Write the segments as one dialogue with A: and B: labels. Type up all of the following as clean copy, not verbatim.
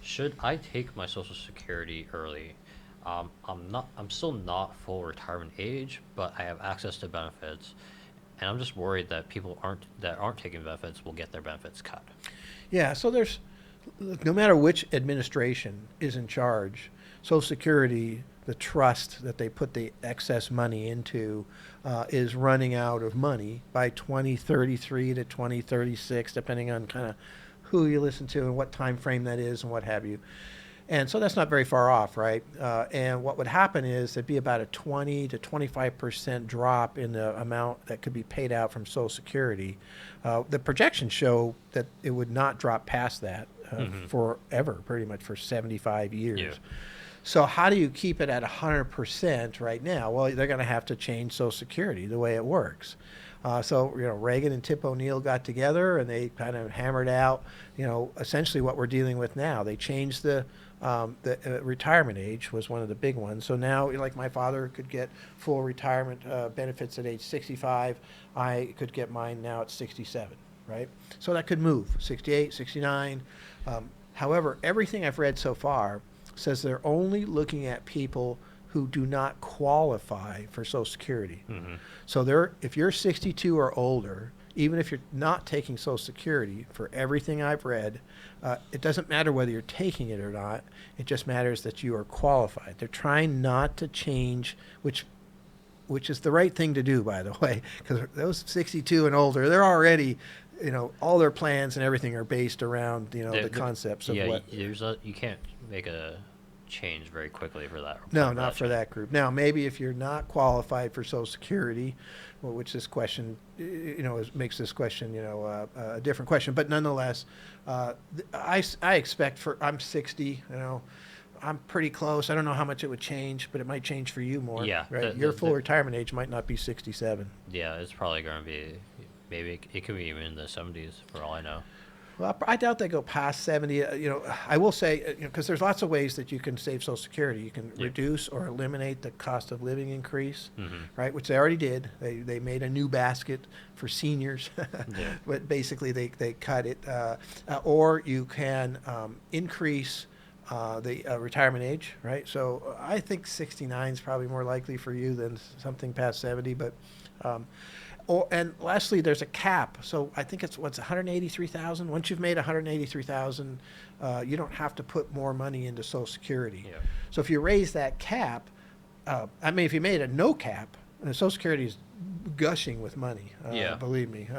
A: Should I take my Social Security early? I'm still not full retirement age, but I have access to benefits, and I'm just worried that people aren't taking benefits will get their benefits cut.
B: Yeah, so there's no matter which administration is in charge, Social Security, the trust that they put the excess money into, is running out of money by 2033 to 2036, depending on kind of who you listen to and what time frame that is and what have you. And so that's not very far off, right? And what would happen is there'd be about a 20 to 25% drop in the amount that could be paid out from Social Security. The projections show that it would not drop past that forever, pretty much for 75 years.
A: Yeah.
B: So how do you keep it at 100% right now? Well, they're going to have to change Social Security the way it works. So Reagan and Tip O'Neill got together and they kind of hammered out, essentially what we're dealing with now. They changed the retirement age was one of the big ones. So now, like my father could get full retirement benefits at age 65. I could get mine now at 67, right? So that could move, 68, 69. However, everything I've read so far says they're only looking at people who do not qualify for Social Security. So if you're 62 or older, even if you're not taking Social Security, for everything I've read, it doesn't matter whether you're taking it or not. It just matters that you are qualified. They're trying not to change, which is the right thing to do, by the way, because those 62 and older, they're already, all their plans and everything are based around, the concepts of what.
A: You can't make a change very quickly for that.
B: No, not for that group. Now, maybe if you're not qualified for Social Security, well, which this question, makes this question, a different question. But nonetheless, I expect I'm 60, I'm pretty close. I don't know how much it would change, but it might change for you more.
A: Yeah.
B: Right? Your full retirement age might not be 67.
A: Yeah, it's probably going to be, maybe it could be even in the 70s for all I know.
B: Well, I doubt they go past 70. I will say, because there's lots of ways that you can save Social Security. You can reduce or eliminate the cost of living increase, right? Which they already did. They made a new basket for seniors, but basically they cut it. Or you can increase the retirement age, right? So I think 69 is probably more likely for you than something past 70, but. And lastly, there's a cap. So I think it's 183,000. Once you've made 183,000, you don't have to put more money into Social Security.
A: Yeah.
B: So if you raise that cap, if you made a no cap, Social Security is gushing with money. Believe me.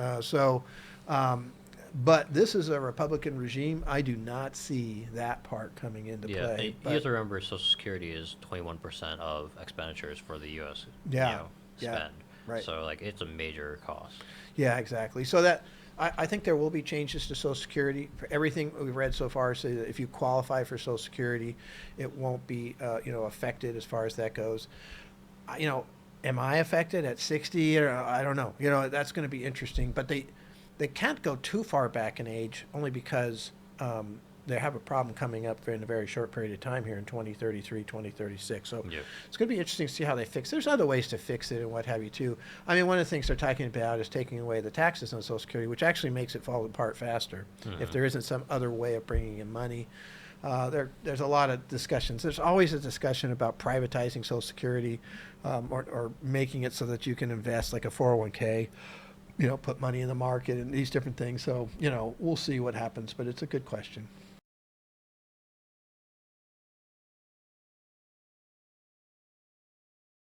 B: But this is a Republican regime. I do not see that part coming into play.
A: You have to remember Social Security is 21% of expenditures for the U.S.
B: Yeah.
A: Spend.
B: Right.
A: So it's a major cost.
B: Yeah, exactly. So that I think there will be changes to Social Security. For everything we've read so far, say that if you qualify for Social Security, it won't be affected as far as that goes. Am I affected at 60? Or I don't know. That's going to be interesting. But they can't go too far back in age, only because they have a problem coming up in a very short period of time here in 2033, 2036. So it's going to be interesting to see how they fix it. There's other ways to fix it and what have you, too. One of the things they're talking about is taking away the taxes on Social Security, which actually makes it fall apart faster if there isn't some other way of bringing in money. There's a lot of discussions. There's always a discussion about privatizing Social Security or making it so that you can invest like a 401k, put money in the market and these different things. So, we'll see what happens, but it's a good question.